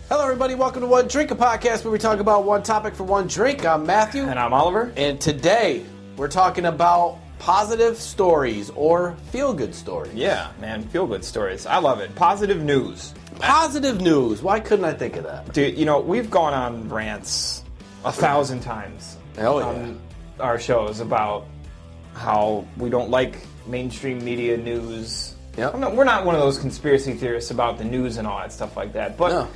Hello, everybody. Welcome to One Drink, a podcast where we talk about one topic for one drink. I'm Matthew. And I'm Oliver. And today, we're talking about positive stories or feel-good stories. Yeah, man, feel-good stories. I love it. Positive news. Positive news. Why couldn't I think of that? Dude, you know, we've gone on rants 1,000 times on our shows about how we don't like mainstream media news. Yep. We're not one of those conspiracy theorists about the news and all that stuff like that, but No.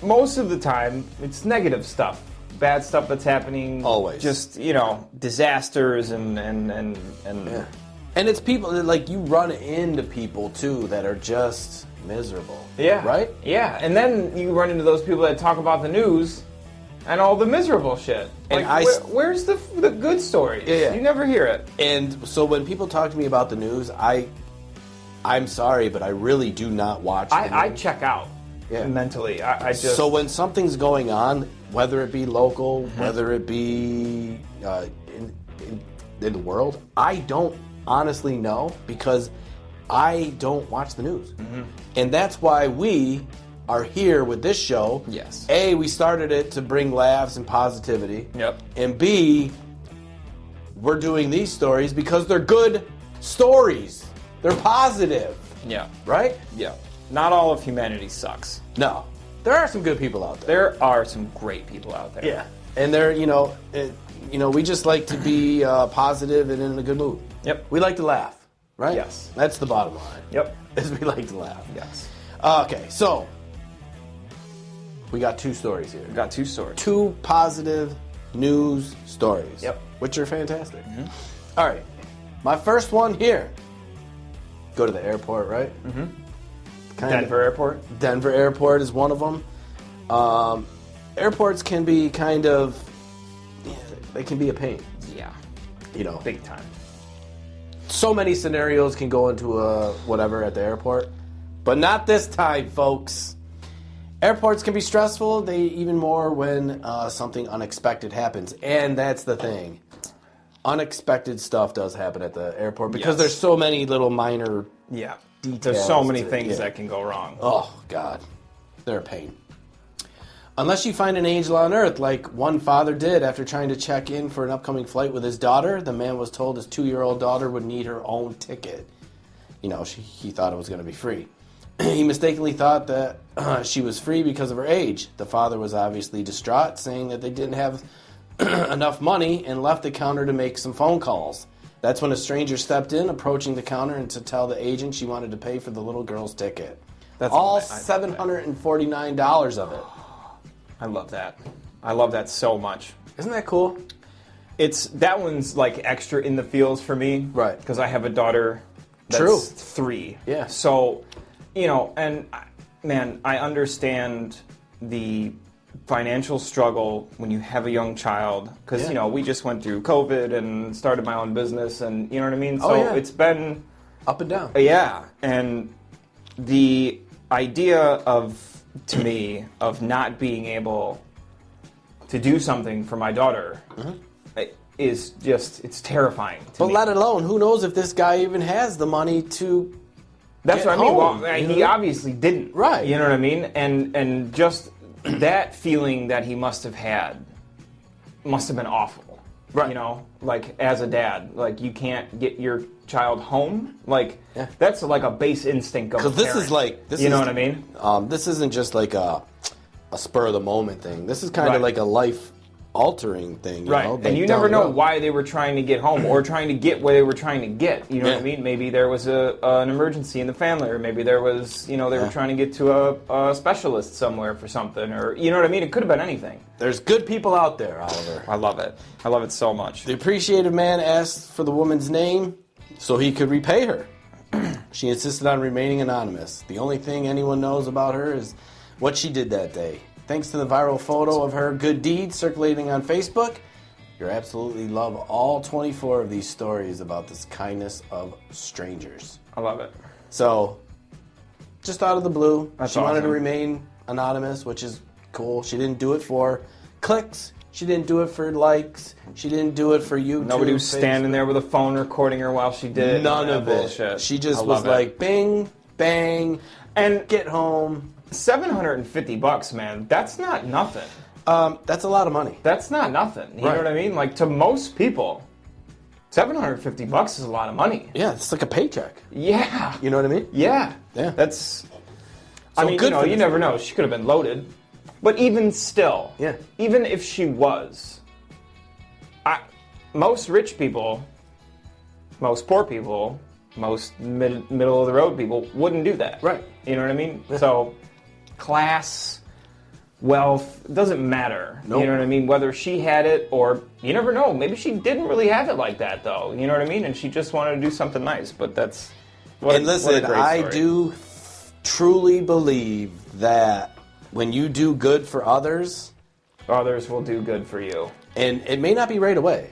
most of the time, it's negative stuff. Bad stuff that's happening. Always. Just, you know, disasters and Yeah. And it's people, like, you run into people, too, that are just miserable. Yeah. Right? Yeah, and then you run into those people that talk about the news and all the miserable shit. And Like, where's the good stories? Yeah. You never hear it. And so when people talk to me about the news, I'm sorry, but I really do not watch the I news. check out mentally. I just... So when something's going on, whether it be local, whether it be in the world, I don't honestly know because I don't watch the news. And that's why we are here with this show. Yes. A, we started it to bring laughs and positivity. Yep. And B, we're doing these stories because they're good stories. They're positive. Yeah. Right? Yeah. Not all of humanity sucks. No. There are some good people out there. There are some great people out there. Yeah. And they're, we just like to be positive and in a good mood. Yep. We like to laugh, right? Yes. That's the bottom line. Yep. Is we like to laugh. Yes. Okay, so we got two stories here. We've got two stories. Two positive news stories. Yep. Which are fantastic. All right. My first one here. Go to the airport, right? Denver Airport? Denver Airport is one of them. Airports can be they can be a pain. Yeah. Big time. So many scenarios can go into whatever at the airport, but not this time, folks. Airports can be stressful, they even more when something unexpected happens, and that's the thing. Unexpected stuff does happen at the airport because there's so many little minor details. There's so many things that can go wrong. Oh, God. They're a pain. Unless you find an angel on earth, like one father did after trying to check in for an upcoming flight with his daughter, the man was told his 2-year-old daughter would need her own ticket. He thought it was going to be free. He mistakenly thought that she was free because of her age. The father was obviously distraught, saying that they didn't have enough money and left the counter to make some phone calls. That's when a stranger stepped in, approaching the counter and to tell the agent she wanted to pay for the little girl's ticket. That's all $749 of it. I love that. I love that so much. Isn't that cool? That one's like extra in the feels for me. Right. Because I have a daughter that's 3. Yeah. So, and man, I understand the financial struggle when you have a young child because we just went through COVID and started my own business, and you know what I mean. So it's been up and down. Yeah, and the idea to me of not being able to do something for my daughter is just it's terrifying. To me. Let alone who knows if this guy even has the money to. That's what I mean. Well, he obviously didn't. Right. You know what I mean? And just that feeling that he must have had must have been awful. Right. Like as a dad, like you can't get your child home. Like that's like a base instinct of a parent. This is know what I mean? This isn't just like a spur of the moment thing. This is kind of like a life altering thing, you know? And you never know why they were trying to get home or trying to get where they were trying to get. You know what I mean? Maybe there was an emergency in the family, or maybe there was, they were trying to get to a specialist somewhere for something, or you know what I mean? It could have been anything. There's good people out there, Oliver. I love it. I love it so much. The appreciative man asked for the woman's name so he could repay her. She insisted on remaining anonymous. The only thing anyone knows about her is what she did that day. Thanks to the viral photo of her good deeds circulating on Facebook, you'll absolutely love all 24 of these stories about this kindness of strangers. I love it. So, just out of the blue, That's she wanted to awesome. remain anonymous, which is cool. She didn't do it for clicks. She didn't do it for likes. She didn't do it for YouTube. Nobody was standing there with a phone recording her while she did. None of it. Bullshit. She just was like, bing, bang, and get home. $750, man. That's not nothing. That's a lot of money. That's not nothing. You know what I mean? Like, to most people, $750 is a lot of money. Yeah, it's like a paycheck. Yeah. You know what I mean? Yeah. Yeah. That's... So I mean, good you never know. She could have been loaded. But even still, even if she was, most rich people, most poor people, most middle of the road people wouldn't do that. Right. You know what I mean? Yeah. So, class, wealth, doesn't matter. Nope. You know what I mean? Whether she had it or, you never know. Maybe she didn't really have it like that, though. You know what I mean? And she just wanted to do something nice. But that's... listen, I do truly believe that when you do good for others... others will do good for you. And it may not be right away.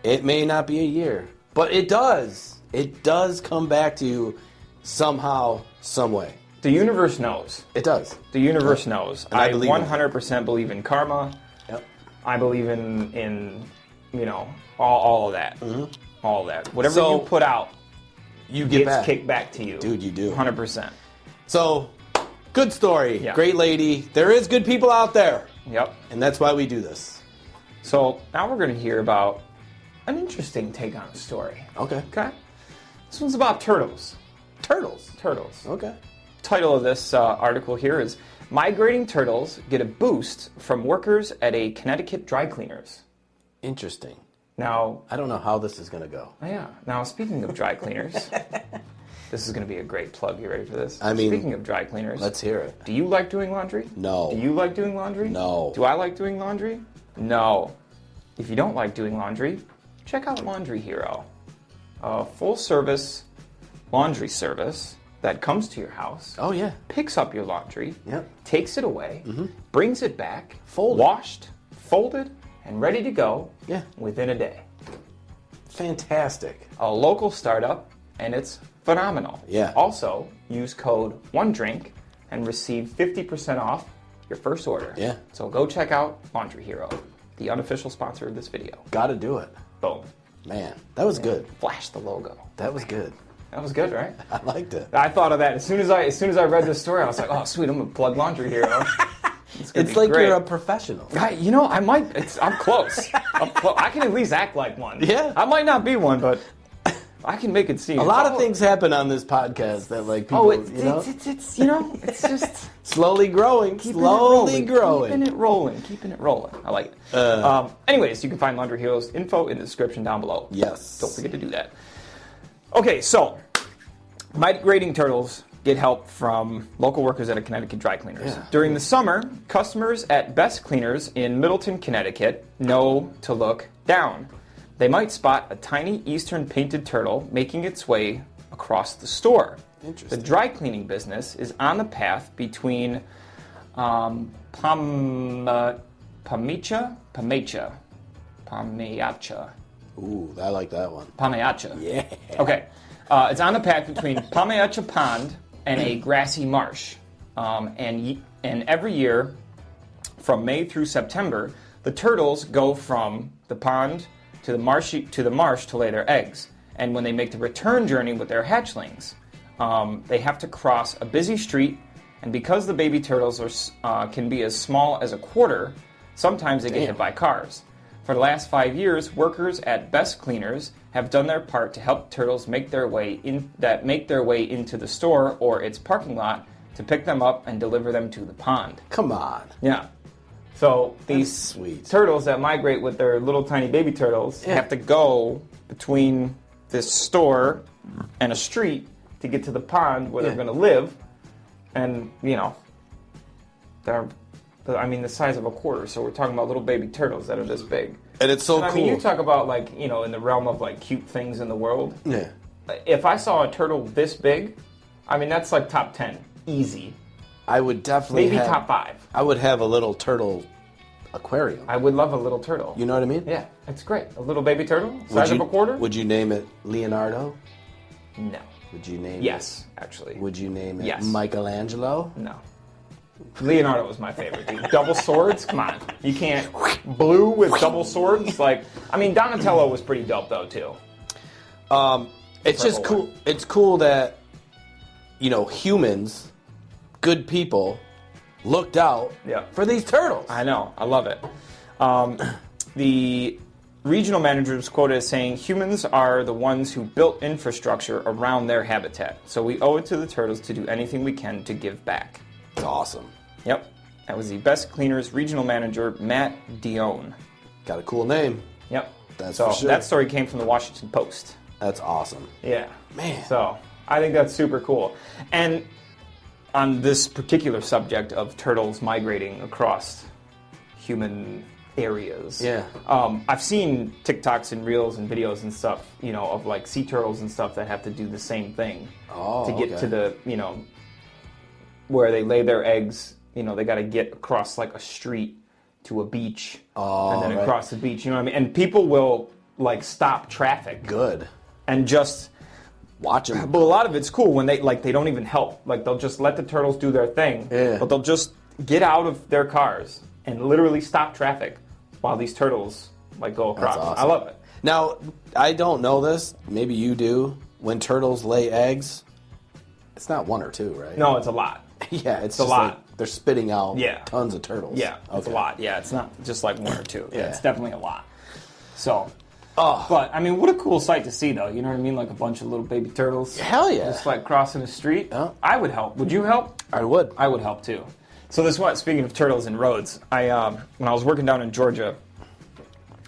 It may not be a year. But it does. It does come back to you somehow, some way. The universe knows. It does. The universe knows. And I believe 100% believe in karma. Yep. I believe in all of that. Mm-hmm. All of that. Whatever you put out, you get back. Kicked back to you. Dude, you do. 100%. So, good story. Yeah. Great lady. There is good people out there. Yep. And that's why we do this. So, now we're going to hear about an interesting take on a story. Okay. Okay? This one's about turtles. Turtles? Turtles. Okay. Title of this article here is Migrating Turtles Get a Boost from Workers at a Connecticut Dry Cleaners. Interesting. Now... I don't know how this is going to go. Yeah. Now, speaking of dry cleaners... This is going to be a great plug. You ready for this? I mean... Speaking of dry cleaners... Let's hear it. Do you like doing laundry? No. Do you like doing laundry? No. Do I like doing laundry? No. If you don't like doing laundry, check out Laundry Hero. A full-service laundry service that comes to your house. Oh, yeah. Picks up your laundry. Yep. Takes it away. Mm-hmm. Brings it back. Folded. Washed. Folded. And ready to go. Yeah. Within a day. Fantastic. A local startup, and it's phenomenal. Yeah. Also, use code ONEDRINK and receive 50% off your first order. Yeah. So go check out Laundry Hero, the unofficial sponsor of this video. Gotta do it. Boom. Man, that was good. Flash the logo. That was good. That was good, right? I liked it. I thought of that as soon as I read this story. I was like, oh sweet, I'm gonna plug Laundry Hero. It's like great. You're a professional. I might. I'm close. I can at least act like one. Yeah. I might not be one, but I can make it seem. A lot of things happen on this podcast that like people. It's it's just slowly growing. Keeping it rolling. I like it. Anyways, you can find Laundry Hero's info in the description down below. Yes. Don't forget to do that. Okay, so migrating turtles get help from local workers at a Connecticut Dry Cleaners. Yeah. During the summer, customers at Best Cleaners in Middleton, Connecticut know to look down. They might spot a tiny Eastern painted turtle making its way across the store. Interesting. The dry cleaning business is on the path between Pameacha. Ooh, I like that one. Pameacha. Yeah. Okay. It's on the path between Pameacha Pond and a grassy marsh. And every year, from May through September, the turtles go from the pond to the marsh to lay their eggs. And when they make the return journey with their hatchlings, they have to cross a busy street. And because the baby turtles can be as small as a quarter, sometimes they get hit by cars. For the last 5 years, workers at Best Cleaners have done their part to help turtles make their way into the store or its parking lot to pick them up and deliver them to the pond. Come on. Yeah. So these turtles that migrate with their little tiny baby turtles have to go between this store and a street to get to the pond where they're going to live. And, they're the size of a quarter. So we're talking about little baby turtles that are this big. And it's so cool. I mean, you talk about, in the realm of, cute things in the world. Yeah. If I saw a turtle this big, that's top 10. Easy. I would definitely Maybe top 5. I would have a little turtle aquarium. I would love a little turtle. You know what I mean? Yeah, it's great. A little baby turtle, size of a quarter. Would you name it Leonardo? No. Would you name it? Yes, actually. Would you name it Yes. Michelangelo? No. Leonardo was my favorite, dude. Double swords? Come on. You can't. Blue with double swords? Donatello was pretty dope, though, too. It's just cool. It's cool that, humans good people looked out Yeah. for these turtles. I know. I love it. The regional manager was quoted as saying, "Humans are the ones who built infrastructure around their habitat. So we owe it to the turtles to do anything we can to give back." It's awesome. Yep. That was the Best Cleaners regional manager, Matt Dione. Got a cool name. Yep. That's so for sure. that story came from the Washington Post. That's awesome. Yeah. Man. So I think that's super cool. And on this particular subject of turtles migrating across human areas. Yeah. I've seen TikToks and reels and videos and stuff, of like sea turtles and stuff that have to do the same thing to get to the, where they lay their eggs. They got to get across like a street to a beach and then across the beach. You know what I mean? And people will like stop traffic. Good. And just watch them. But a lot of it's cool when they don't even help. Like they'll just let the turtles do their thing. Yeah. But they'll just get out of their cars and literally stop traffic while these turtles like go across. That's awesome. I love it. Now, I don't know this. Maybe you do. When turtles lay eggs, it's not one or two, right? No, it's a lot. Yeah, it's a just lot. Like they're spitting out Yeah. tons of turtles. Yeah, it's a Okay. lot. Yeah, it's not just like one or two. Yeah. It's definitely a lot. So, Oh, but I mean, what a cool sight to see, though. You know what I mean? Like a bunch of little baby turtles. hell yeah. Just like crossing the street. Yeah. I would help. Would you help? I would. I would help too. So this one, speaking of turtles and roads, when I was working down in Georgia,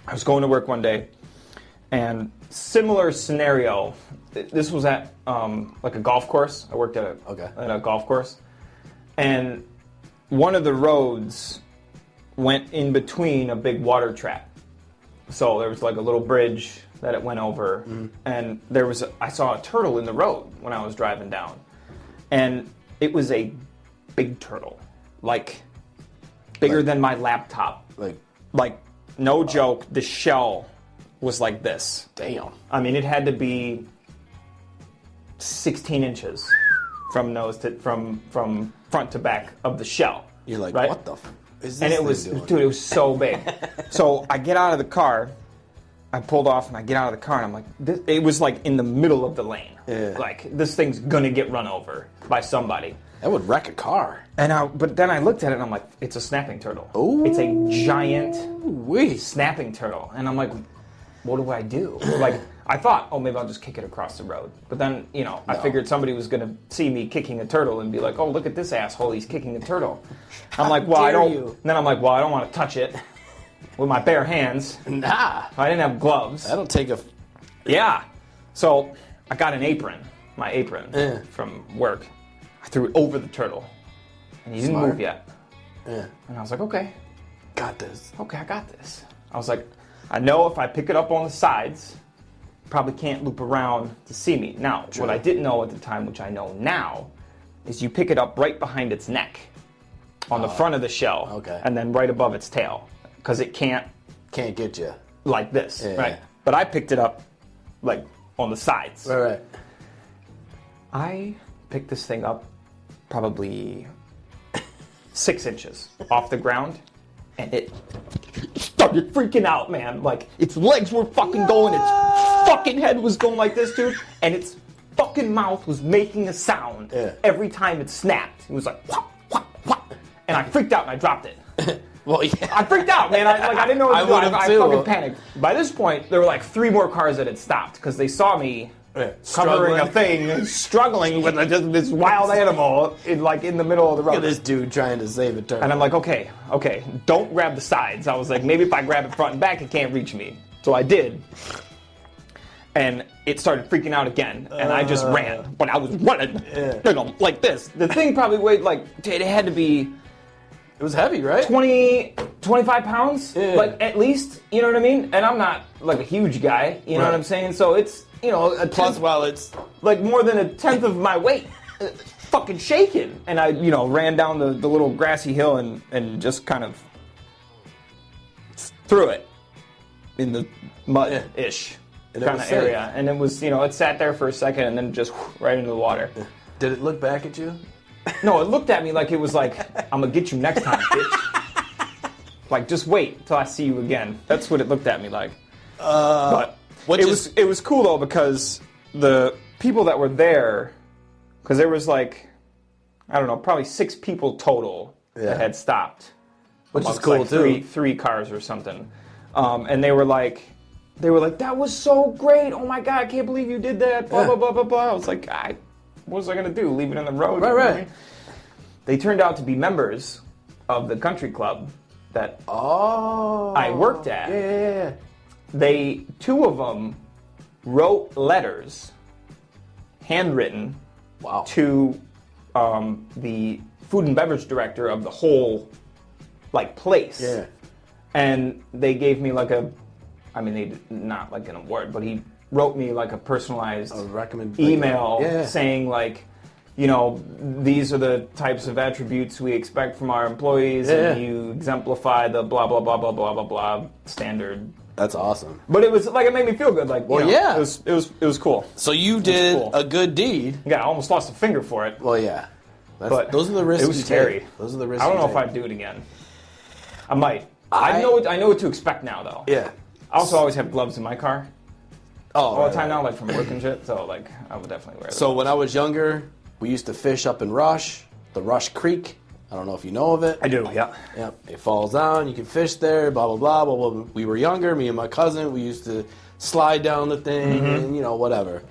I was going to work one day, and similar scenario. This was at like a golf course. I worked at a golf course, and one of the roads went in between a big water trap. So there was like a little bridge that it went over, and I saw a turtle in the road when I was driving down, and it was a big turtle, like bigger than my laptop. Like no joke, the shell was like this. Damn. I mean, it had to be 16 inches from front to back of the shell. You're like, right? what the is this And it thing was, doing? dude, it was so big. So I get out of the car, I pulled off, and I get out of the car, and I'm like, it was like in the middle of the lane. Yeah. Like, this thing's gonna get run over by somebody. That would wreck a car. But then I looked at it, and I'm like, it's a snapping turtle. Ooh. It's a giant Wee. snapping turtle. And I'm like, what do I do? Like, I thought, oh, maybe I'll just kick it across the road. But then, I figured somebody was going to see me kicking a turtle and be like, oh, look at this asshole, he's kicking a turtle. I'm like, well, I don't. you. Then I'm like, well, I don't want to touch it with my bare hands. Nah. I didn't have gloves. That'll take a... Yeah. So I got an apron, my apron from work. I threw it over the turtle. And he didn't move yet. Yeah. And I was like, okay. Got this. Okay, I got this. I was like, I know if I pick it up on the sides, probably can't loop around to see me. Now, what I didn't know at the time, which I know now, is you pick it up right behind its neck, on the front of the shell, Okay. and then right above its tail, because it can't Can't get you. like this, Yeah. right? But I picked it up like on the sides. All right. I picked this thing up probably 6 inches off the ground, and it started freaking out, man. Like, its legs were fucking going, its fucking head was going like this, dude, and its fucking mouth was making a sound every time it snapped. It was like, whop, whop, whop. And I freaked out and I dropped it. Well, yeah. I freaked out, man. I didn't know what to do. would've I too. fucking panicked. By this point, there were like 3 more cars that had stopped because they saw me covering a thing, struggling with this wild animal in the middle of the road. Look at this dude trying to save a turtle. And I'm like, okay, don't grab the sides. I was like, maybe if I grab it front and back, it can't reach me. So I did. And it started freaking out again, and I just ran. But I was running, like this. The thing probably weighed it had to be... It was heavy, right? 25 pounds, like at least, you know what I mean? And I'm not like a huge guy, you know what I'm saying? So it's, a Plus, tenth, while it's... like more than a tenth of my weight, fucking shaking. And I, ran down the little grassy hill and just kind of threw it in the mud-ish And it kind was of safe. area. And it was, it sat there for a second and then just right into the water. Did it look back at you? No, it looked at me like it was like, I'm gonna get you next time, bitch. Like, just wait till I see you again. That's what it looked at me like. But it was cool though, because the people that were there, because there was like, I don't know, probably 6 people total that had stopped. Which is Amongst, cool, like, too. Three cars or something. And they were like, that was so great. Oh my God, I can't believe you did that. Blah, blah, blah, blah, blah. I was like, what was I going to do? Leave it in the road? Right, You know what I right. mean? They turned out to be members of the country club that I worked at. Yeah. 2 of them wrote letters, handwritten, Wow. to the food and beverage director of the whole place. Yeah. And they gave me like they did not like an award, but he wrote me like a personalized email saying like, these are the types of attributes we expect from our employees, and you exemplify the blah blah blah blah blah blah blah standard. That's awesome. But it was like, it made me feel good. Like, yeah, it was cool. So you did a good deed. Yeah, I almost lost a finger for it. Well, yeah. But those are the risks. It was scary. Take. Those are the risks. I don't know if I'd do it again. I might. I know what to expect now, though. Yeah. I also always have gloves in my car all the time now, like from work and shit. So like, I would definitely wear them. So when I was younger, we used to fish up in the Rush Creek. I don't know if you know of it. I do, yeah. Yeah, it falls down. You can fish there. Blah blah blah. But when we were younger, me and my cousin, we used to slide down the thing and whatever.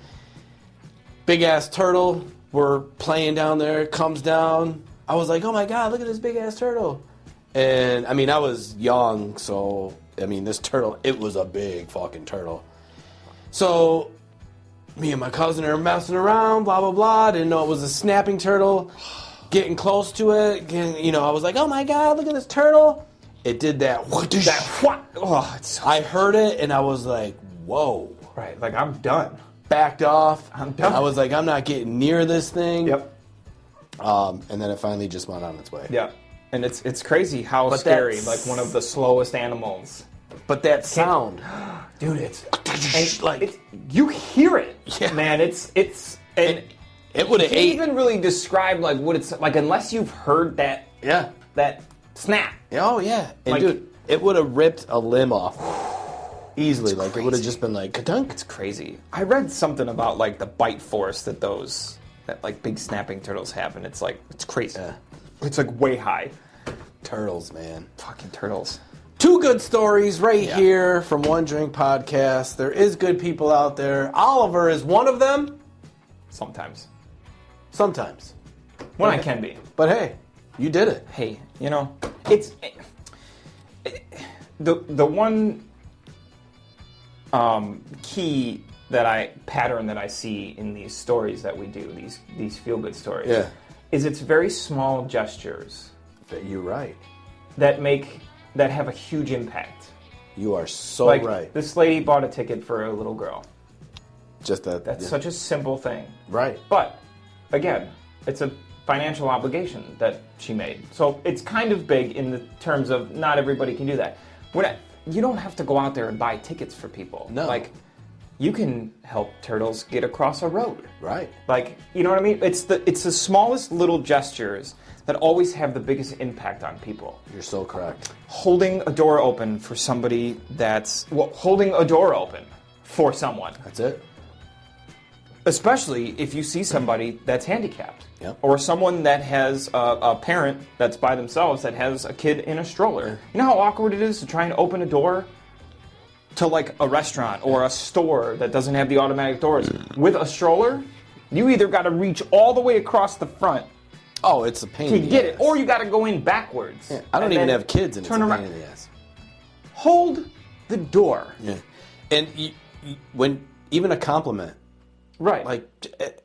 Big ass turtle. We're playing down there. It comes down. I was like, oh my God, look at this big ass turtle. And I mean, I was young, so I mean, this turtle, it was a big fucking turtle. So me and my cousin are messing around, blah, blah, blah. Didn't know it was a snapping turtle. Getting close to it. I was like, oh my God, look at this turtle. It did that. I heard it, and I was like, whoa. Right, like, I'm done. Backed off. I'm done. I was like, I'm not getting near this thing. Yep. And then it finally just went on its way. Yep. And it's crazy how scary, like one of the slowest animals. But that sound. Dude, you hear it, man. It would have ate. Even really describe like what it's like unless you've heard that. Yeah. That snap. Oh yeah. And dude, it would have ripped a limb off easily. Like it would have just been like ka-dunk. It's crazy. I read something about like the bite force that like big snapping turtles have, and it's crazy. Yeah. It's like way high. Turtles, man. Fucking turtles. 2 good stories here from One Drink Podcast. There is good people out there. Oliver is one of them. Sometimes. When I can be. But hey, you did it. Hey, it's the one key pattern that I see in these stories that we do, these feel good stories, is it's very small gestures. You're right. That have a huge impact. You are so right. This lady bought a ticket for a little girl. Just that. That's such a simple thing. Right. But again, it's a financial obligation that she made. So it's kind of big in the terms of not everybody can do that. You don't have to go out there and buy tickets for people. No. Like, you can help turtles get across a road. Right. Like, you know what I mean? It's the smallest little gestures that always have the biggest impact on people. You're so correct. Holding a door open for somebody holding a door open for someone. That's it. Especially if you see somebody that's handicapped. Yep. Or someone that has a parent that's by themselves that has a kid in a stroller. Yeah. You know how awkward it is to try and open a door to like a restaurant or a store that doesn't have the automatic doors with a stroller? You either got to reach all the way across the front. Oh, it's a pain to in the get ass. it, or you got to go in backwards. Yeah, I don't even have kids, and turn it's a around. pain in the ass. Hold the door. Yeah, and when even a compliment, right? Like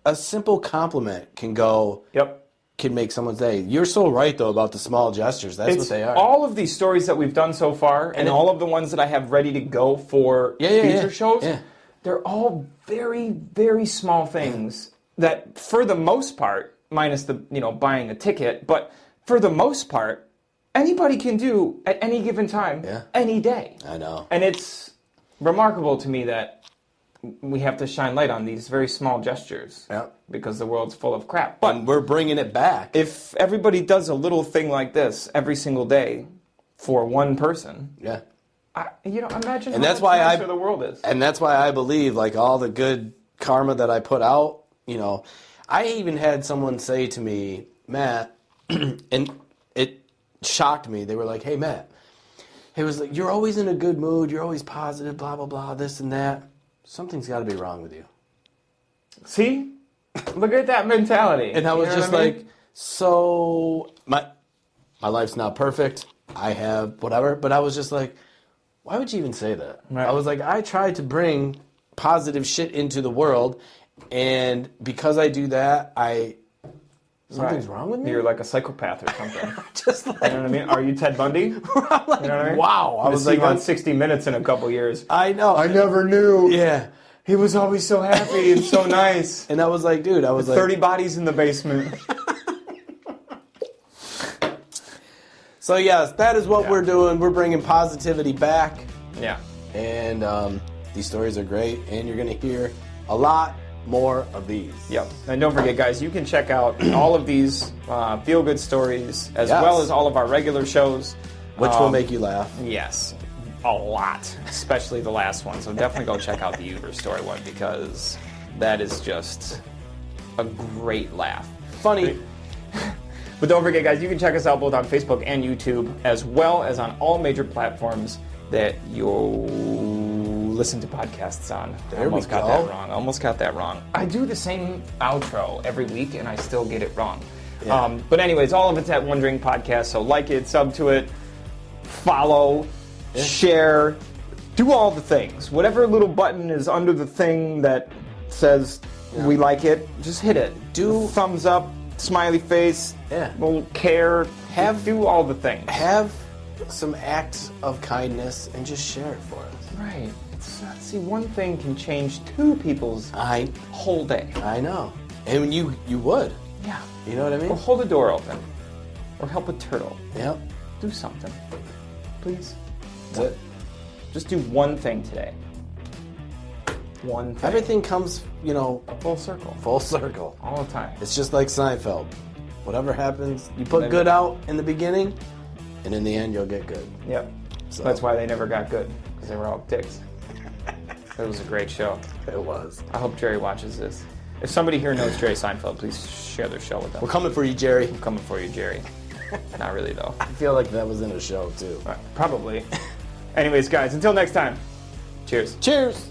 a simple compliment can go. Yep. Can make someone's day. You're so right though about the small gestures. That's what they are. All of these stories that we've done so far, and all of the ones that I have ready to go for future shows, they're all very, very small things that, for the most part, minus the buying a ticket, but for the most part, anybody can do at any given time, any day. I know. And it's remarkable to me that we have to shine light on these very small gestures because the world's full of crap. But we're bringing it back. If everybody does a little thing like this every single day for one person, imagine how much nicer the world is. And that's why I believe, like, all the good karma that I put out, I even had someone say to me, Matt, and it shocked me. They were like, "Hey, Matt," it was like, "You're always in a good mood. You're always positive. Blah blah blah. This and that. Something's got to be wrong with you." See, look at that mentality. And I was just what I mean? like, "So my life's not perfect. I have whatever." But I was just like, "Why would you even say that?" Right. I was like, "I tried to bring positive shit into the world, and because I do that, something's wrong with me." You're like a psychopath or something. Just like, You know what I mean? Are you Ted Bundy? I'm like, You know what I mean? wow. I was like, on 60 Minutes in a couple years. I know. I never knew. Yeah. He was always so happy and so nice. And I was like, dude, I was like, 30 bodies in the basement. so yes, that is what we're doing. We're bringing positivity back. Yeah. And these stories are great. And you're going to hear a lot more of these. Yep. And don't forget, guys, you can check out all of these feel-good stories as well as all of our regular shows. Which will make you laugh. Yes. A lot. Especially the last one. So definitely go check out the Uber story one because that is just a great laugh. Funny. But don't forget, guys, you can check us out both on Facebook and YouTube, as well as on all major platforms that you'll listen to podcasts on. There I almost we got go. that wrong. I almost got that wrong. I do the same outro every week, and I still get it wrong. Yeah. But anyways, all of it's at One Drink Podcast, so like it, sub to it, follow, share, do all the things. Whatever little button is under the thing that says we like it, just hit it. Do thumbs up, smiley face, little care, do all the things. Have some acts of kindness and just share it for us. Right. See, one thing can change two people's whole day. I know. And you would. Yeah. You know what I mean? Or hold a door open. Or help a turtle. Yep. Do something. Please. That's it. Just do one thing today. One thing. Everything comes, full circle. full circle. All the time. It's just like Seinfeld. Whatever happens, you put good out in the beginning, and in the end, you'll get good. Yep. So That's why they never got good. Because they were all dicks. It was a great show. it was. I hope Jerry watches this. If somebody here knows Jerry Seinfeld, please share their show with them. We're coming for you, Jerry. I'm coming for you, Jerry. Not really, though. I feel like that was in a show, too. Probably. Anyways, guys, until next time. Cheers. Cheers.